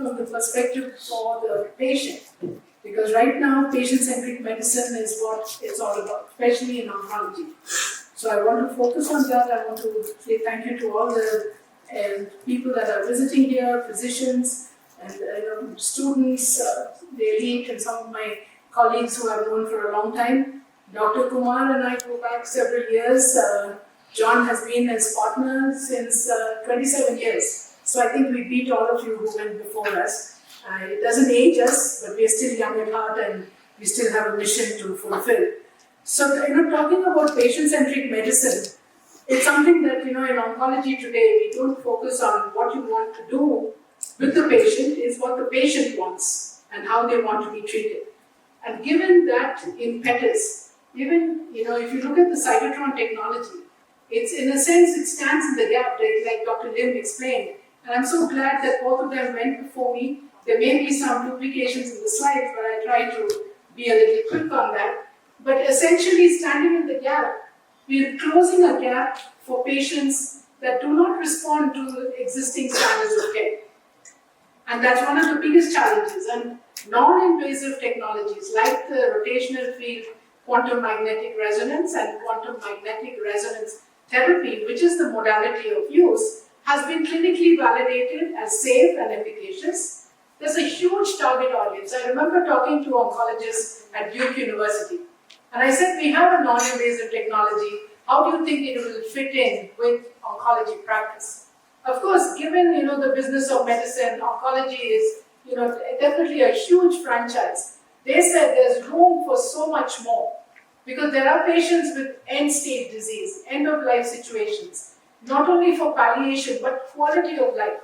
from the perspective for the patient. Because right now, patient-centric medicine is what it's all about, especially in oncology. So I want to focus on that. I want to say thank you to all the people that are visiting here, physicians and students, the elite, and some of my colleagues who I've known for a long time. Dr. Kumar and I go back several years. John has been his partner since 27 years. So I think we beat all of you who went before us. It doesn't age us, but we are still young at heart and we still have a mission to fulfill. So, talking about patient-centric medicine, it's something that, in oncology today, we don't focus on what you want to do with the patient, it's what the patient wants and how they want to be treated. And given that impetus, even, if you look at the Cytotron technology, it's in a sense, it stands in the gap, like Dr. Lim explained. And I'm so glad that both of them went before me. There may be some duplications in the slides, but I try to be a little quick on that. But essentially, standing in the gap, we're closing a gap for patients that do not respond to existing standards of care. And that's one of the biggest challenges. And non-invasive technologies like the rotational field quantum magnetic resonance and quantum magnetic resonance therapy, which is the modality of use, has been clinically validated as safe and efficacious. There's a huge target audience. I remember talking to oncologists at Duke University, and I said, we have a non-invasive technology. How do you think it will fit in with oncology practice? Of course, given the business of medicine, oncology is definitely a huge franchise. They said there's room for so much more because there are patients with end-stage disease, end-of-life situations, not only for palliation but quality of life.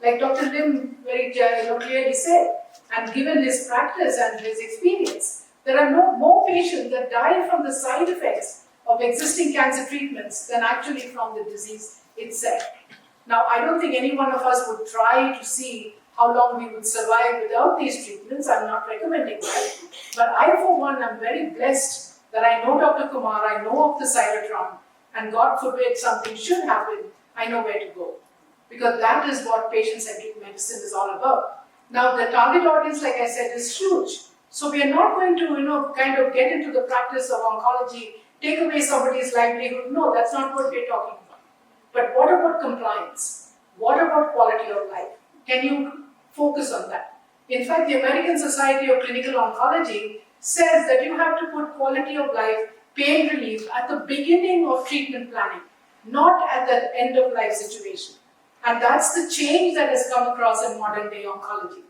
Like Dr. Lim very clearly said, and given his practice and his experience, there are more patients that die from the side effects of existing cancer treatments than actually from the disease itself. Now, I don't think any one of us would try to see how long we would survive without these treatments. I'm not recommending that. But I, for one, am very blessed that I know Dr. Kumar, I know of the Cytotron, and God forbid something should happen, I know where to go. Because that is what patient-centric medicine is all about. Now, the target audience, like I said, is huge. So we are not going to, kind of get into the practice of oncology, take away somebody's livelihood. No, that's not what we're talking about. But what about compliance? What about quality of life? Can you focus on that? In fact, the American Society of Clinical Oncology says that you have to put quality of life, pain relief at the beginning of treatment planning, not at the end of life situation. And that's the change that has come across in modern day oncology.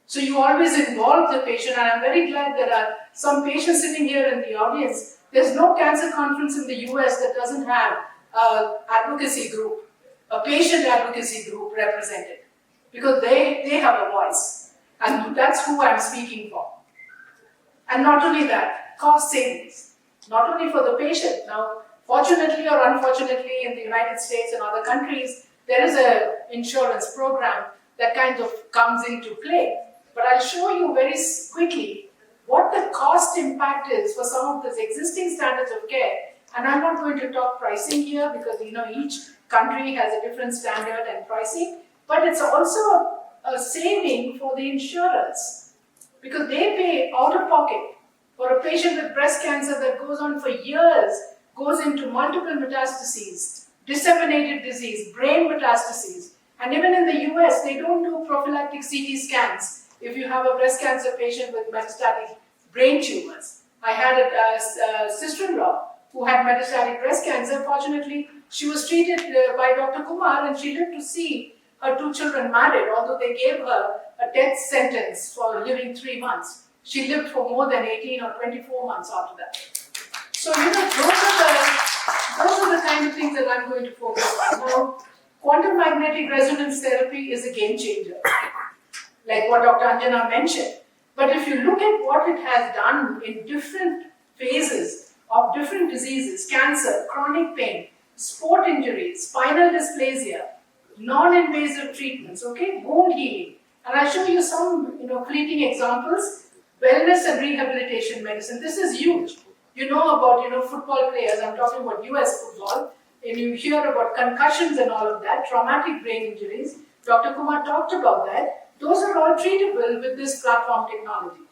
So you always involve the patient, and I'm very glad there are some patients sitting here in the audience. There's no cancer conference in the US that doesn't have an advocacy group, a patient advocacy group represented, because they have a voice, and that's who I'm speaking for. And not only that, cost savings, not only for the patient. Now, fortunately or unfortunately, in the United States and other countries, there is an insurance program that kind of comes into play. But I'll show you very quickly what the cost impact is for some of those existing standards of care. And I'm not going to talk pricing here because each country has a different standard and pricing, but it's also a saving for the insurers because they pay out of pocket for a patient with breast cancer that goes on for years, goes into multiple metastases, disseminated disease, brain metastases. And even in the US, they don't do prophylactic CT scans if you have a breast cancer patient with metastatic brain tumors. I had a sister-in-law who had metastatic breast cancer. Fortunately, she was treated by Dr. Kumar and she lived to see her 2 children married, although they gave her a death sentence for living 3 months. She lived for more than 18 or 24 months after that. So, those are the kind of things that I'm going to focus on. Now, quantum magnetic resonance therapy is a game changer, like what Dr. Anjana mentioned. But if you look at what it has done in different phases of different diseases, cancer, chronic pain, sport injuries, spinal dysplasia, non-invasive treatments, bone healing. And I'll show you some fleeting examples. Wellness and rehabilitation medicine, this is huge. You know about football players, I'm talking about US football, and you hear about concussions and all of that, traumatic brain injuries. Dr. Kumar talked about that. those are all treatable with this platform technology.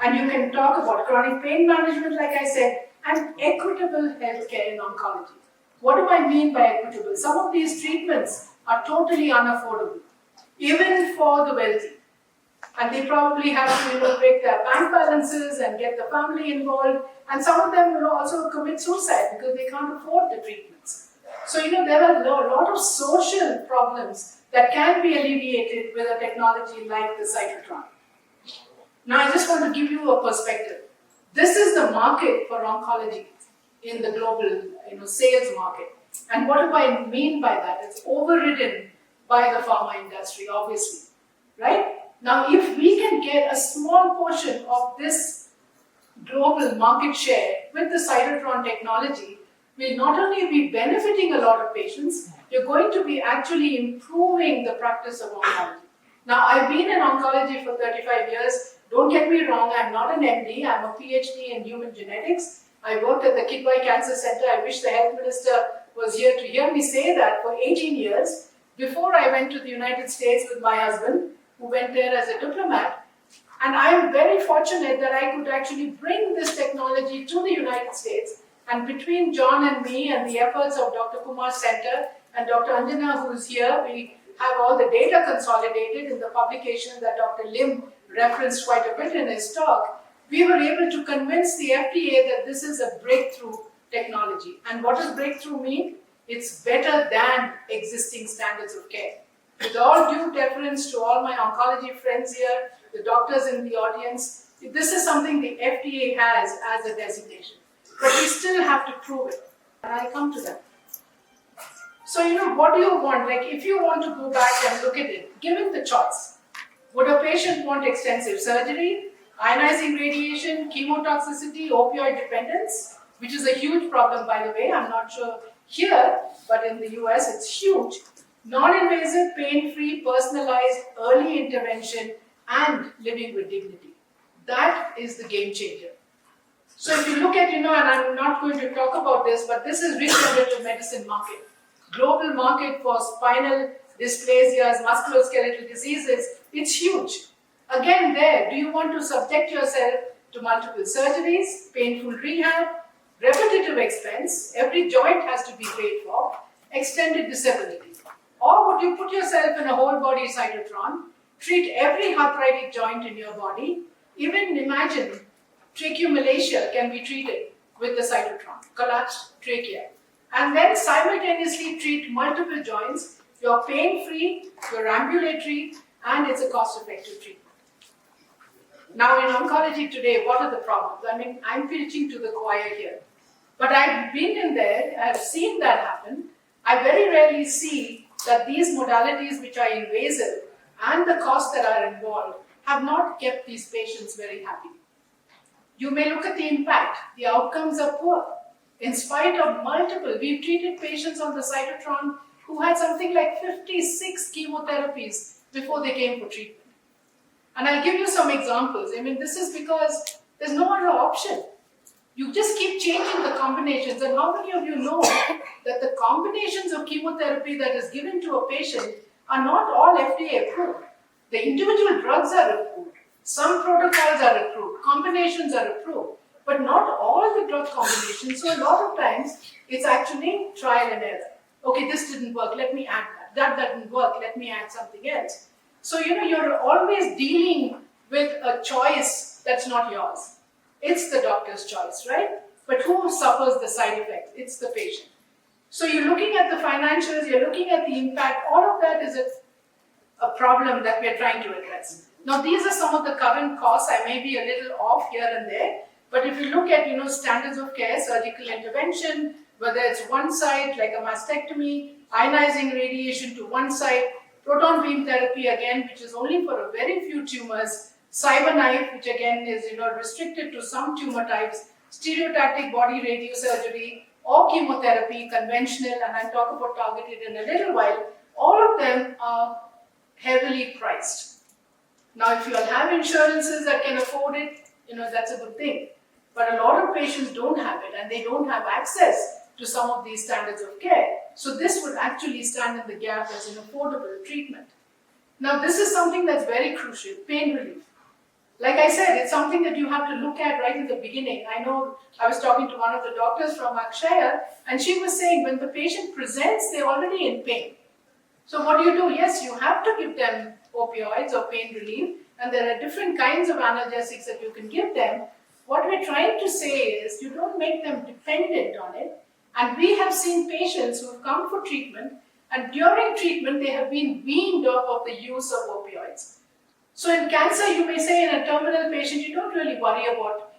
And you can talk about chronic pain management, like I said, and equitable healthcare in oncology. What do I mean by equitable? Some of these treatments are totally unaffordable, even for the wealthy. And they probably have to break their bank balances and get the family involved. And some of them will also commit suicide because they can't afford the treatments. So there are a lot of social problems that can be alleviated with a technology like the Cytotron. Now I just want to give you a perspective. This is the market for oncology in the global sales market. And what do I mean by that? It's overridden by the pharma industry, obviously. Right? Now, if we can get a small portion of this global market share with the Cytotron technology, we'll not only be benefiting a lot of patients, you're going to be actually improving the practice of oncology. Now, I've been in oncology for 35 years. Don't get me wrong, I'm not an MD, I'm a PhD in human genetics. I worked at the Kidwai Cancer Center. I wish the health minister was here to hear me say that for 18 years, before I went to the United States with my husband, who went there as a diplomat. And I am very fortunate that I could actually bring this technology to the United States. And between John and me and the efforts of Dr. Kumar's center and Dr. Anjana, who is here, we have all the data consolidated in the publication that Dr. Lim referenced quite a bit in his talk. We were able to convince the FDA that this is a breakthrough technology. And what does breakthrough mean? It's better than existing standards of care. With all due deference to all my oncology friends here, the doctors in the audience, this is something the FDA has as a designation. But we still have to prove it. And I'll come to that. So, what do you want? Like, if you want to go back and look at it, given the choice, would a patient want extensive surgery, ionizing radiation, chemotoxicity, opioid dependence, which is a huge problem, by the way. I'm not sure here, but in the US, it's huge. Non-invasive, pain-free, personalized, early intervention, and living with dignity. That is the game changer. So if you look at, and I'm not going to talk about this, but this is regenerative medicine market. Global market for spinal dysplasias, musculoskeletal diseases, it's huge. Again do you want to subject yourself to multiple surgeries, painful rehab, repetitive expense, every joint has to be paid for, extended disability? Or would you put yourself in a whole body cytotron, treat every arthritic joint in your body, even imagine tracheomalacia can be treated with the cytotron, collapsed trachea, and then simultaneously treat multiple joints, you're pain-free, you're ambulatory, and it's a cost-effective treatment. Now in oncology today, what are the problems? I'm preaching to the choir here, but I've been in there, I've seen that happen. I very rarely see that these modalities which are invasive and the costs that are involved have not kept these patients very happy. You may look at the impact, the outcomes are poor. In spite of we've treated patients on the Cytotron who had something like 56 chemotherapies before they came for treatment. And I'll give you some examples. This is because there's no other option. You just keep changing the combinations. And how many of you know that the combinations of chemotherapy that is given to a patient are not all FDA approved? The individual drugs are approved. Some protocols are approved. Combinations are approved. But not all the drug combinations. So a lot of times, it's actually trial and error. Okay, this didn't work. Let me add that. That didn't work. Let me add something else. So, you're always dealing with a choice that's not yours. It's the doctor's choice, right? But who suffers the side effects? It's the patient. So you're looking at the financials, you're looking at the impact, all of that is a problem that we're trying to address. Now these are some of the current costs. I may be a little off here and there, but if you look at standards of care, surgical intervention, whether it's one side like a mastectomy, ionizing radiation to one side, proton beam therapy again, which is only for a very few tumors, cyberknife, which again is restricted to some tumor types, stereotactic body radiosurgery, or chemotherapy, conventional, and I'll talk about targeted in a little while. All of them are heavily priced. Now, if you all have insurances that can afford it, that's a good thing. But a lot of patients don't have it, and they don't have access to some of these standards of care. So this would actually stand in the gap as an affordable treatment. Now this is something that's very crucial, pain relief. Like I said, it's something that you have to look at right at the beginning. I know I was talking to one of the doctors from Akshaya, and she was saying when the patient presents, they're already in pain. So what do? Yes, you have to give them opioids or pain relief, and there are different kinds of analgesics that you can give them. What we're trying to say is you don't make them dependent on it. And we have seen patients who have come for treatment, and during treatment they have been weaned off of the use of opioids. So in cancer, you may say in a terminal patient, you don't really worry about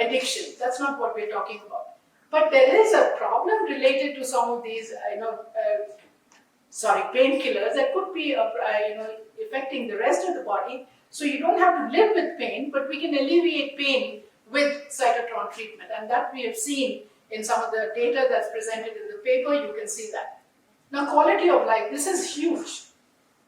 addiction. That's not what we're talking about. But there is a problem related to some of these painkillers that could be affecting the rest of the body. So you don't have to live with pain, but we can alleviate pain with cytotron treatment, and that we have seen in some of the data that's presented in the paper. You can see that. Now, quality of life, this is huge.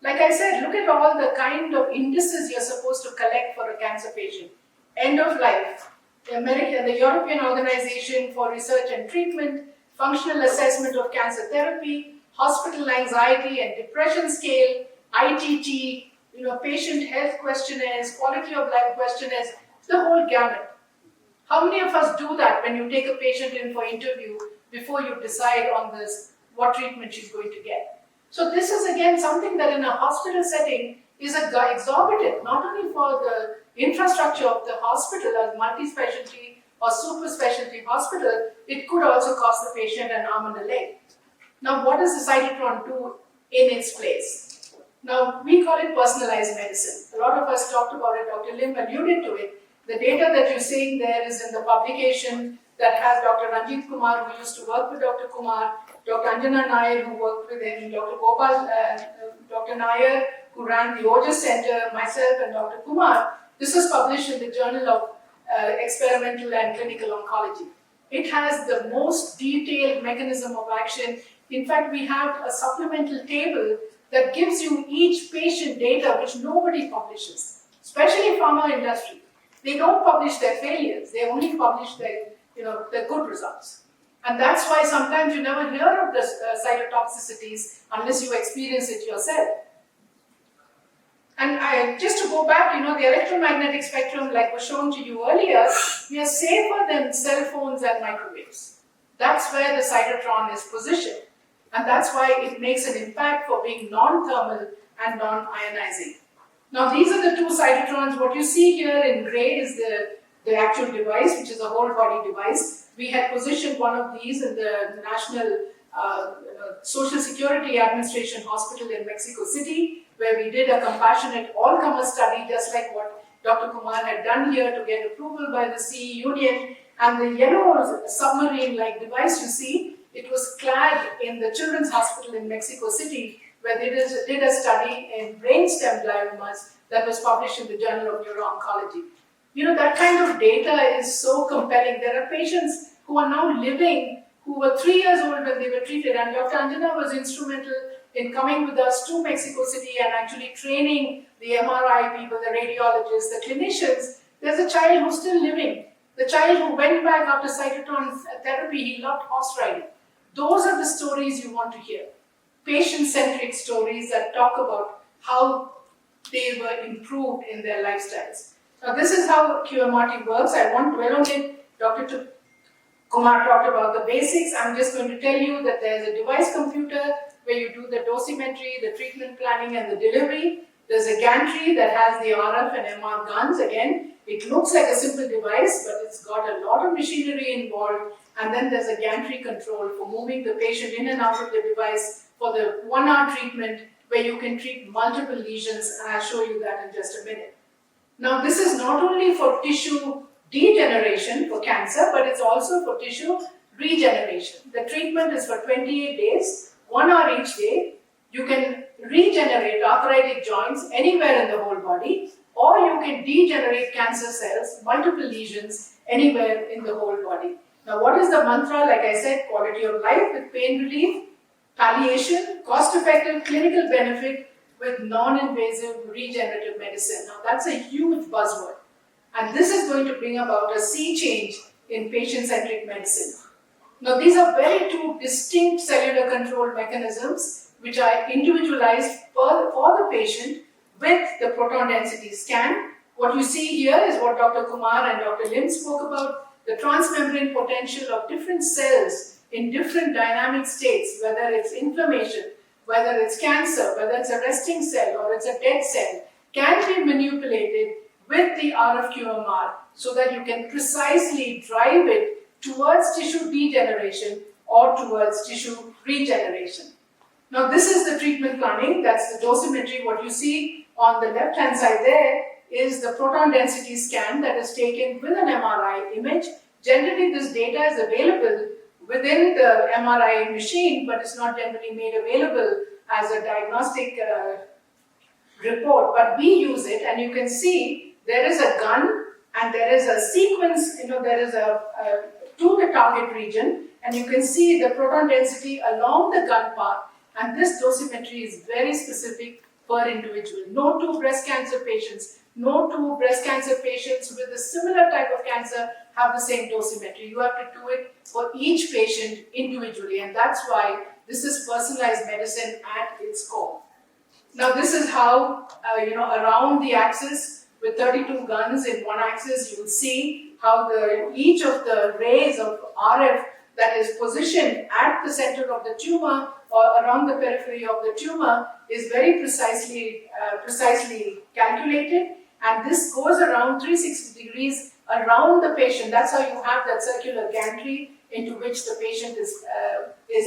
Like I said, look at all the kind of indices you're supposed to collect for a cancer patient. End of life, the European Organization for Research and Treatment, functional assessment of cancer therapy, hospital anxiety and depression scale, ITT, patient health questionnaires, quality of life questionnaires, the whole gamut. How many of us do that when you take a patient in for interview before you decide on this, what treatment she's going to get? So this is again something that in a hospital setting is exorbitant, not only for the infrastructure of the hospital as multi-specialty or super specialty hospital, it could also cost the patient an arm and a leg. Now what does the cytotron do in its place? Now we call it personalized medicine. A lot of us talked about it, Dr. Lim alluded to it. The data that you're seeing there is in the publication that has Dr. Ranjit Kumar, who used to work with Dr. Kumar, Dr. Anjana Nair, who worked with him, Dr. Gopal, Dr. Nair, who ran the Ojas Center, myself and Dr. Kumar. This was published in the Journal of Experimental and Clinical Oncology. It has the most detailed mechanism of action. In fact, we have a supplemental table that gives you each patient data, which nobody publishes, especially pharma industry. They don't publish their failures, they only publish their good results. And that's why sometimes you never hear of the cytotoxicities unless you experience it yourself. And just to go back, the electromagnetic spectrum, like was shown to you earlier, we are safer than cell phones and microwaves. That's where the cytotron is positioned. And that's why it makes an impact for being non-thermal and non-ionizing. Now these are the two cytotrons. What you see here in gray is the actual device, which is a whole body device. We had positioned one of these in the National Social Security Administration Hospital in Mexico City, where we did a compassionate all-comer study, just like what Dr. Kumar had done here to get approval by the CE Union. And the yellow submarine-like device you see, it was clad in the Children's Hospital in Mexico City, where they did a study in brainstem gliomas that was published in the Journal of Neuro-Oncology. That kind of data is so compelling. There are patients who are now living, who were 3 years old when they were treated, and Dr. Anjana was instrumental in coming with us to Mexico City and actually training the MRI people, the radiologists, the clinicians. There's a child who's still living. The child who went back after cytotron therapy, he loved horse riding. Those are the stories you want to hear. Patient-centric stories that talk about how they were improved in their lifestyles. Now this is how QMRT works. I won't dwell on it. Dr. Kumar talked about the basics. I'm just going to tell you that there's a device computer where you do the dosimetry, the treatment planning and the delivery. There's a gantry that has the RF and MR guns. Again, it looks like a simple device, but it's got a lot of machinery involved. And then there's a gantry control for moving the patient in and out of the device for the 1 hour treatment where you can treat multiple lesions, and I'll show you that in just a minute. Now this is not only for tissue degeneration for cancer, but it's also for tissue regeneration. The treatment is for 28 days, 1 hour each day. You can regenerate arthritic joints anywhere in the whole body, or you can degenerate cancer cells, multiple lesions, anywhere in the whole body. Now what is the mantra? Like I said, quality of life with pain relief, palliation, cost-effective clinical benefit with non-invasive regenerative medicine. Now that's a huge buzzword. And this is going to bring about a sea change in patient-centric medicine. Now these are very two distinct cellular control mechanisms which are individualized for the patient with the proton density scan. What you see here is what Dr. Kumar and Dr. Lim spoke about, the transmembrane potential of different cells in different dynamic states, whether it's inflammation, whether it's cancer, whether it's a resting cell or it's a dead cell, can be manipulated with the RF-QMR so that you can precisely drive it towards tissue degeneration or towards tissue regeneration. Now this is the treatment planning, that's the dosimetry. What you see on the left hand side there is the proton density scan that is taken with an MRI image. Generally this data is available within the MRI machine, but it's not generally made available as a diagnostic report, but we use it, and you can see there is a gun and there is a sequence, there is a to the target region, and you can see the proton density along the gun path, and this dosimetry is very specific per individual. No two breast cancer patients with a similar type of cancer have the same dosimetry. You have to do it for each patient individually, and that's why this is personalized medicine at its core. Now this is how, around the axis with 32 guns in one axis, you will see how each of the rays of RF that is positioned at the center of the tumor or around the periphery of the tumor is very precisely calculated, and this goes around 360 degrees around the patient. That's how you have that circular gantry into which the patient is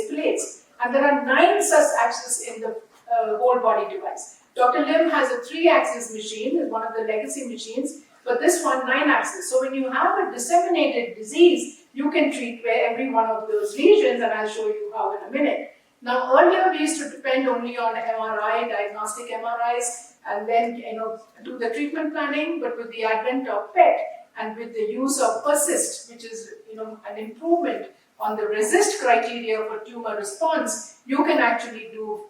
placed. And there are 9 such axes in the whole body device. Dr. Lim has a 3-axis machine, is one of the legacy machines, but this one 9 axis. So when you have a disseminated disease, you can treat every one of those lesions, and I'll show you how in a minute. Now earlier we used to depend only on MRI, diagnostic MRIs, and then do the treatment planning, but with the advent of PET and with the use of PERSIST, which is an improvement on the RESIST criteria for tumor response, you can actually do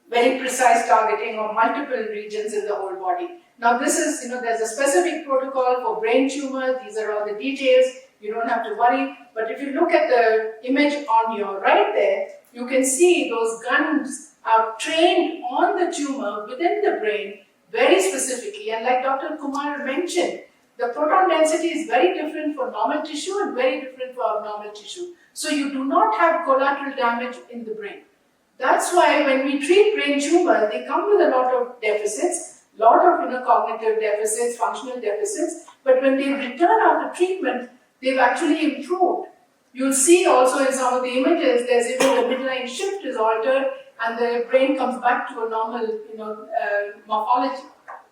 very precise targeting of multiple regions in the whole body. Now this is, there's a specific protocol for brain tumor. These are all the details. You don't have to worry. But if you look at the image on your right there, you can see those guns are trained on the tumor within the brain very specifically. And like Dr. Kumar mentioned, the proton density is very different for normal tissue and very different for abnormal tissue. So you do not have collateral damage in the brain. That's why when we treat brain tumor, they come with a lot of deficits, lot of cognitive deficits, functional deficits, but when they return after treatment, they've actually improved. You'll see also in some of the images, there's even the midline shift is altered and the brain comes back to a normal morphology.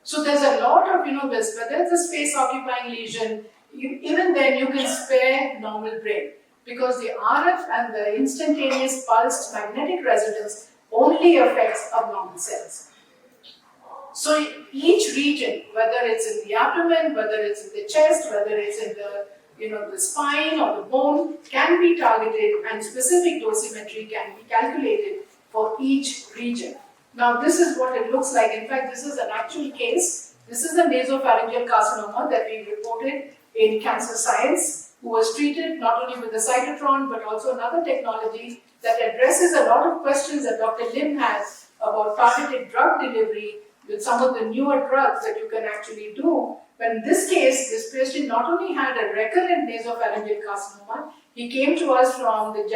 So there's a lot of this, whether it's a space-occupying lesion, even then you can spare normal brain, because the RF and the instantaneous pulsed magnetic resonance only affects abnormal cells. So each region, whether it's in the abdomen, whether it's in the chest, whether it's in the the spine or the bone, can be targeted, and specific dosimetry can be calculated for each region. Now this is what it looks like. In fact, this is an actual case. This is a nasopharyngeal carcinoma that we reported in Cancer Science, who was treated not only with the cytotron but also another technology that addresses a lot of questions that Dr. Lim has about targeted drug delivery with some of the newer drugs that you can actually do. But in this case, this patient not only had a recurrent nasopharyngeal carcinoma, he came to us from the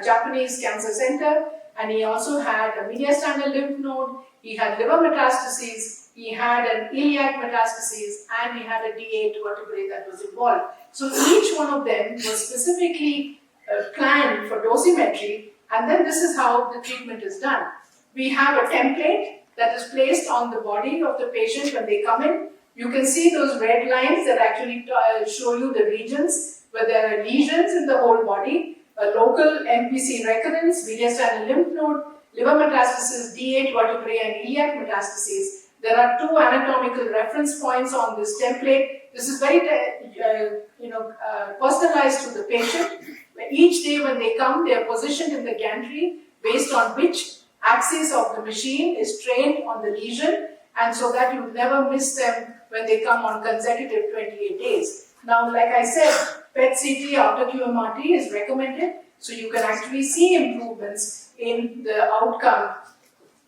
Japanese Cancer Center, and he also had a mediastinal lymph node, he had liver metastases, he had an iliac metastases, and he had a D8 vertebrae that was involved. So each one of them was specifically planned for dosimetry, and then this is how the treatment is done. We have a template that is placed on the body of the patient when they come in. You can see those red lines that actually show you the regions where there are lesions in the whole body, a local MPC recurrence, mediastinal lymph node, liver metastasis, D8 vertebrae, and iliac metastases. There are 2 anatomical reference points on this template. This is very personalized to the patient. Each day when they come, they are positioned in the gantry based on which axis of the machine is trained on the lesion, and so that you never miss them when they come on consecutive 28 days. Now, like I said, PET-CT after QMRT is recommended. So you can actually see improvements in the outcome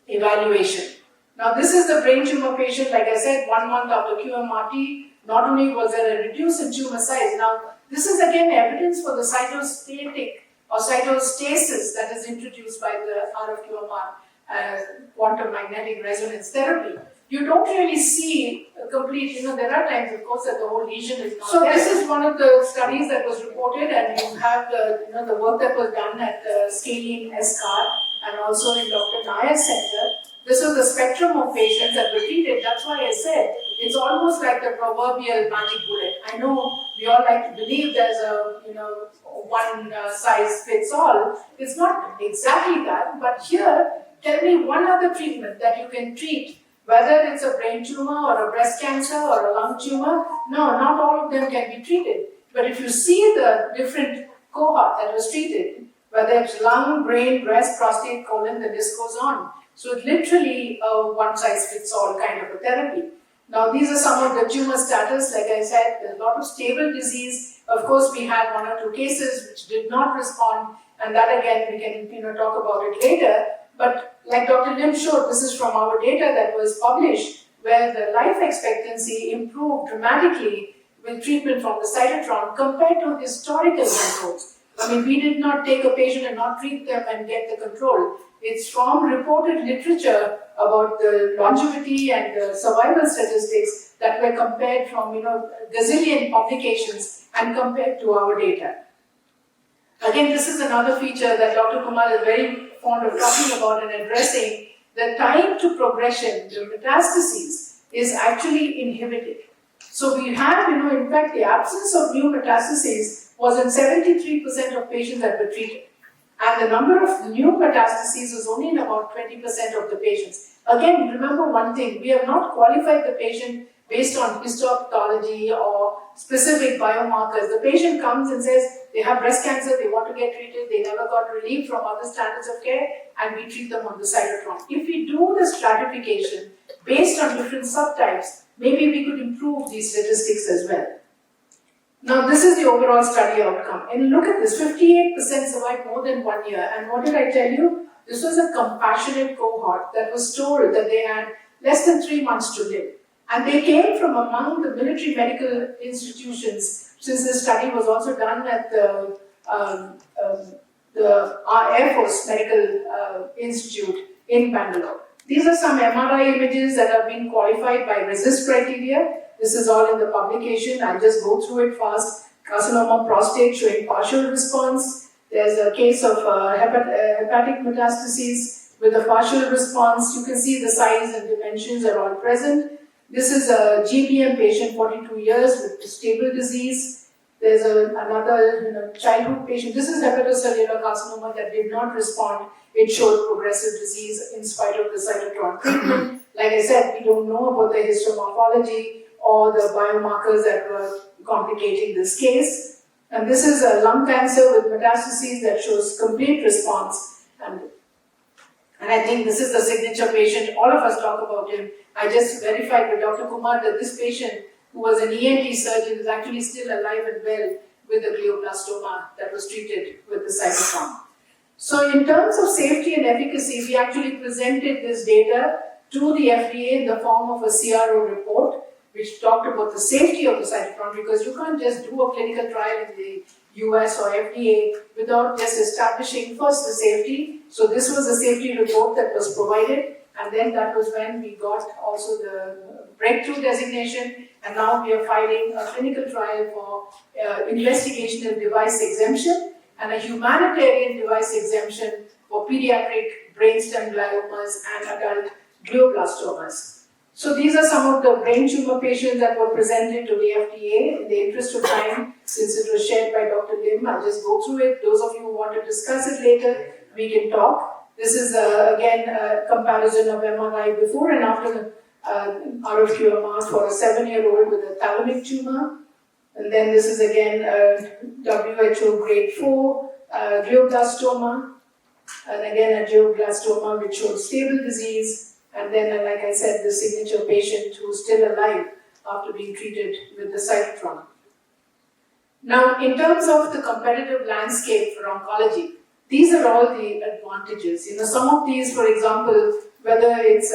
evaluation. Now this is the brain tumor patient, like I said, 1 month after QMRT, not only was there a reduce in tumor size, now this is again evidence for the cytostatic or cytostasis that is introduced by the RFQMR, quantum magnetic resonance therapy. You don't really see a complete, there are times, of course, that the whole lesion is not there. This is one of the studies that was reported, and you have the work that was done at Scalene SCAR and also in Dr. Nayar's center. This was the spectrum of patients that were treated. That's why I said it's almost like the proverbial magic bullet. I know we all like to believe there's a one size fits all. It's not exactly that, but here, tell me one other treatment that you can treat, whether it's a brain tumor or a breast cancer or a lung tumor. No, not all of them can be treated. But if you see the different cohort that was treated, whether it's lung, brain, breast, prostate, colon, the list goes on. So it's literally a one-size-fits-all kind of a therapy. Now these are some of the tumor status. Like I said, there's a lot of stable disease. Of course, we had 1 or 2 cases which did not respond, and that again we can talk about it later. But like Dr. Lim showed, this is from our data that was published, where the life expectancy improved dramatically with treatment from the cytotron compared to historical controls. I mean, we did not take a patient and not treat them and get the control. It's from reported literature about the longevity and the survival statistics that were compared from gazillion publications and compared to our data. Again, this is another feature that Dr. Kumar is very fond of talking about and addressing. The time to progression, the metastases, is actually inhibited. So we have, in fact, the absence of new metastases was in 73% of patients that were treated. And the number of new metastases was only in about 20% of the patients. Again, remember one thing, we have not qualified the patient based on histopathology or specific biomarkers. The patient comes and says they have breast cancer, they want to get treated, they never got relief from other standards of care, and we treat them on the cytotron. If we do the stratification based on different subtypes, maybe we could improve these statistics as well. Now this is the overall study outcome. And look at this, 58% survived more than 1 year. And what did I tell you? This was a compassionate cohort that was told that they had less than 3 months to live. And they came from among the military medical institutions, since this study was also done at the Air Force Medical Institute in Bangalore. These are some MRI images that have been qualified by RECIST criteria. This is all in the publication. I'll just go through it fast. Carcinoma prostate showing partial response. There's a case of hepatic metastases with a partial response. You can see the size and dimensions are all present. This is a GBM patient, 42 years with stable disease. There's another childhood patient. This is hepatocellular carcinoma that did not respond. It showed progressive disease in spite of the cytotron treatment. Like I said, we don't know about the histomorphology or the biomarkers that were complicating this case. And this is a lung cancer with metastases that shows complete response. And I think this is the signature patient. All of us talk about him. I just verified with Dr. Kumar that this patient, who was an ENT surgeon, is actually still alive and well with the glioblastoma that was treated with the cytotron. So in terms of safety and efficacy, we actually presented this data to the FDA in the form of a CRO report, which talked about the safety of the cytotron, because you can't just do a clinical trial in the US or FDA without just establishing first the safety. So this was a safety report that was provided, and then that was when we got also the breakthrough designation, and now we are filing a clinical trial for investigational device exemption and a humanitarian device exemption for pediatric brainstem gliomas and adult glioblastomas. So these are some of the brain tumor patients that were presented to the FDA. In the interest of time, since it was shared by Dr. Lim, I'll just go through it. Those of you who want to discuss it later, we can talk. This is again a comparison of MRI before and after RFQMR for a 7-year-old with a thalamic tumor. And then this is again WHO grade 4 glioblastoma. And again a glioblastoma which showed stable disease. And then, like I said, the signature patient who's still alive after being treated with the cytotron. Now, in terms of the competitive landscape for oncology, these are all the advantages. Some of these, for example, whether it's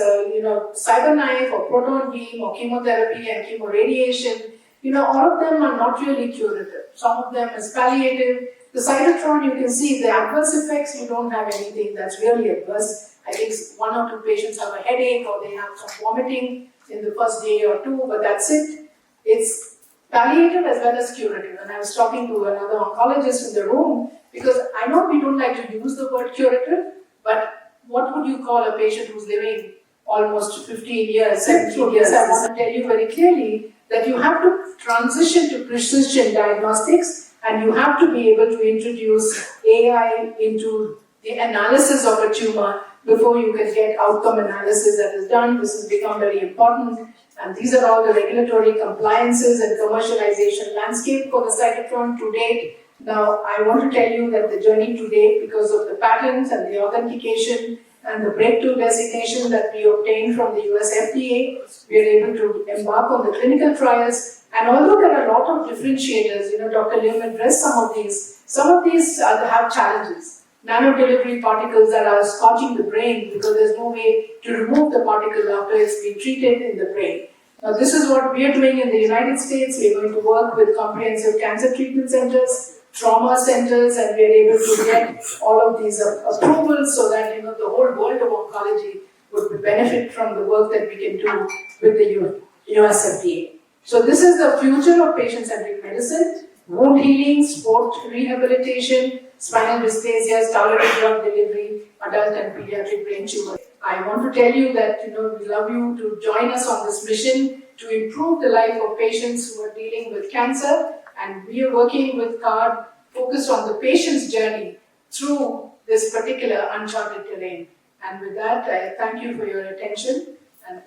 cyberknife or proton beam or chemotherapy and chemoradiation, all of them are not really curative. Some of them is palliative. The cytotron, you can see the adverse effects. You don't have anything that's really adverse. I think one or two patients have a headache or they have some vomiting in the first day or two, but that's it. It's palliative as well as curative. And I was talking to another oncologist in the room because I know we don't like to use the word curative, but what would you call a patient who's living almost 15 years, 17 years? I want to tell you very clearly that you have to transition to precision diagnostics and you have to be able to introduce AI into the analysis of a tumor before you can get outcome analysis that is done. This has become very important. And these are all the regulatory compliances and commercialization landscape for the cytotron to date. Now, I want to tell you that the journey to date, because of the patents and the authentication and the breakthrough designation that we obtained from the US FDA, we are able to embark on the clinical trials. And although there are a lot of differentiators, Dr. Lim addressed some of these have challenges. Nano delivery particles that are scorching the brain because there's no way to remove the particle after it's been treated in the brain. Now, this is what we are doing in the United States. We're going to work with comprehensive cancer treatment centers, trauma centers, and we're able to get all of these approvals so that the whole world of oncology would benefit from the work that we can do with the US FDA. So this is the future of patient-centric medicine: wound healing, sport rehabilitation, spinal dysplasias, targeted drug delivery, adult and pediatric brain tumor. I want to tell you that we love you to join us on this mission to improve the life of patients who are dealing with cancer, and we are working with CARD focused on the patient's journey through this particular uncharted terrain. And with that, I thank you for your attention and